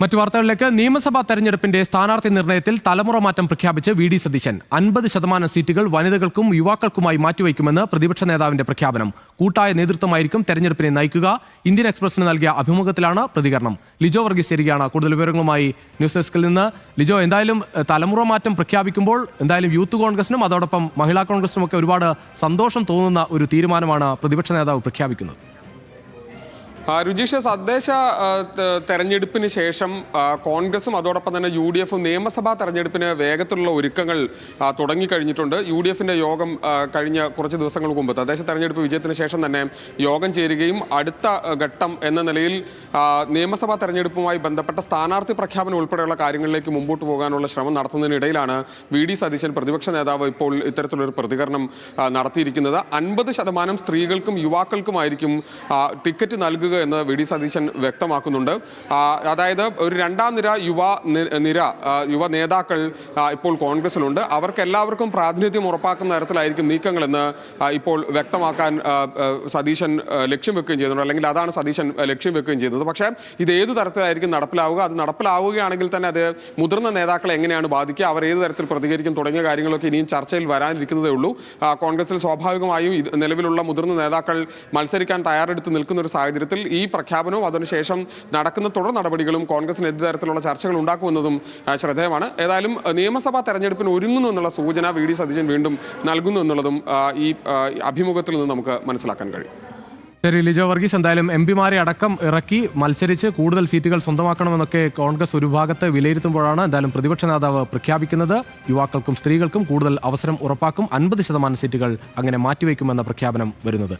മറ്റു വാർത്തകളിലേക്ക്. നിയമസഭാ തെരഞ്ഞെടുപ്പിന്റെ സ്ഥാനാർത്ഥി നിർണയത്തിൽ തലമുറ മാറ്റം പ്രഖ്യാപിച്ച് വി.ഡി. സതീശൻ 50% സീറ്റുകൾ വനിതകൾക്കും യുവാക്കൾക്കുമായി മാറ്റിവെക്കുമെന്ന് പ്രതിപക്ഷ നേതാവിന്റെ പ്രഖ്യാപനം. കൂട്ടായ നേതൃത്വമായിരിക്കും തെരഞ്ഞെടുപ്പിനെ നയിക്കുക. ഇന്ത്യൻ എക്സ്പ്രസിന് നൽകിയ അഭിമുഖത്തിലാണ് പ്രതികരണം. ലിജോ വർഗീസ് ചേരുകയാണ് കൂടുതൽ വിവരങ്ങളുമായി ന്യൂസ് ഡെസ്കിൽ നിന്ന്. ലിജോ, എന്തായാലും തലമുറ മാറ്റം പ്രഖ്യാപിക്കുമ്പോൾ എന്തായാലും യൂത്ത് കോൺഗ്രസിനും അതോടൊപ്പം മഹിളാ കോൺഗ്രസിനും ഒക്കെ ഒരുപാട് സന്തോഷം തോന്നുന്ന ഒരു തീരുമാനമാണ് പ്രതിപക്ഷ നേതാവ് പ്രഖ്യാപിക്കുന്നത്. രുചീഷ്, തദ്ദേശ തെരഞ്ഞെടുപ്പിന് ശേഷം കോൺഗ്രസും അതോടൊപ്പം തന്നെ UDF നിയമസഭാ തെരഞ്ഞെടുപ്പിന് വേഗത്തിലുള്ള ഒരുക്കങ്ങൾ തുടങ്ങിക്കഴിഞ്ഞിട്ടുണ്ട്. UDFന്റെ യോഗം കഴിഞ്ഞ കുറച്ച് ദിവസങ്ങൾക്ക് മുമ്പ് തദ്ദേശ തെരഞ്ഞെടുപ്പ് വിജയത്തിന് ശേഷം തന്നെ യോഗം ചേരുകയും അടുത്ത ഘട്ടം എന്ന നിലയിൽ നിയമസഭാ തെരഞ്ഞെടുപ്പുമായി ബന്ധപ്പെട്ട സ്ഥാനാർത്ഥി പ്രഖ്യാപനം ഉൾപ്പെടെയുള്ള കാര്യങ്ങളിലേക്ക് മുമ്പോട്ട് പോകാനുള്ള ശ്രമം നടത്തുന്നതിനിടയിലാണ് വി.ഡി. സതീശൻ പ്രതിപക്ഷ നേതാവ് ഇപ്പോൾ ഇത്തരത്തിലൊരു പ്രതികരണം നടത്തിയിരിക്കുന്നത്. 50% സ്ത്രീകൾക്കും യുവാക്കൾക്കുമായിരിക്കും ടിക്കറ്റ് നൽകുക എന്ന് വി.ഡി. സതീശൻ വ്യക്തമാക്കുന്നുണ്ട്. അതായത് ഒരു രണ്ടാം നിര യുവ നേതാക്കൾ ഇപ്പോൾ കോൺഗ്രസിലുണ്ട്. അവർക്ക് എല്ലാവർക്കും പ്രാതിനിധ്യം ഉറപ്പാക്കുന്ന തരത്തിലായിരിക്കും നീക്കങ്ങളെന്ന് ഇപ്പോൾ വ്യക്തമാക്കാൻ സതീശൻ ലക്ഷ്യം വെക്കുകയും ചെയ്യുന്നുണ്ട്, അല്ലെങ്കിൽ അതാണ് സതീശൻ ലക്ഷ്യം വെക്കുകയും ചെയ്യുന്നത്. പക്ഷേ ഇത് ഏത് തരത്തിലായിരിക്കും നടപ്പിലാവുക, അത് നടപ്പിലാവുകയാണെങ്കിൽ തന്നെ അത് മുതിർന്ന നേതാക്കളെ എങ്ങനെയാണ് ബാധിക്കുക, അവർ ഏത് തരത്തിൽ പ്രതികരിക്കും തുടങ്ങിയ കാര്യങ്ങളൊക്കെ ഇനിയും ചർച്ചയിൽ വരാനിരിക്കുന്നതേ ഉള്ളൂ. കോൺഗ്രസിൽ സ്വാഭാവികമായും നിലവിലുള്ള മുതിർന്ന നേതാക്കൾ മത്സരിക്കാൻ തയ്യാറെടുത്ത് നിൽക്കുന്ന ഒരു സാഹചര്യത്തിൽ ഈ പ്രഖ്യാപനവും അതിനുശേഷം നടക്കുന്ന തുടർ നടപടികളും കോൺഗ്രസിന് ഏത് തരത്തിലുള്ള ചർച്ചകൾ ഉണ്ടാക്കുമെന്നതും ശ്രദ്ധേയമാണ്. ഏതായാലും നിയമസഭാ തെരഞ്ഞെടുപ്പിന് ഒരുങ്ങുന്നു എന്നുള്ള സൂചന വി.ഡി. സതീശൻ വീണ്ടും നൽകുന്നു എന്നുള്ളതും ഈ അഭിമുഖത്തിൽ നിന്ന് നമുക്ക് മനസ്സിലാക്കാൻ കഴിയും. ശരി ലിജോ വർഗീസ്, എന്തായാലും എംപിമാരെ അടക്കം ഇറക്കി മത്സരിച്ച് കൂടുതൽ സീറ്റുകൾ സ്വന്തമാക്കണമെന്നൊക്കെ കോൺഗ്രസ് ഒരു ഭാഗത്ത് വിലയിരുത്തുമ്പോഴാണ് എന്തായാലും പ്രതിപക്ഷ നേതാവ് പ്രഖ്യാപിക്കുന്നത് യുവാക്കൾക്കും സ്ത്രീകൾക്കും കൂടുതൽ അവസരം ഉറപ്പാക്കും, 50% സീറ്റുകൾ അങ്ങനെ മാറ്റിവെക്കുമെന്ന പ്രഖ്യാപനം വരുന്നത്.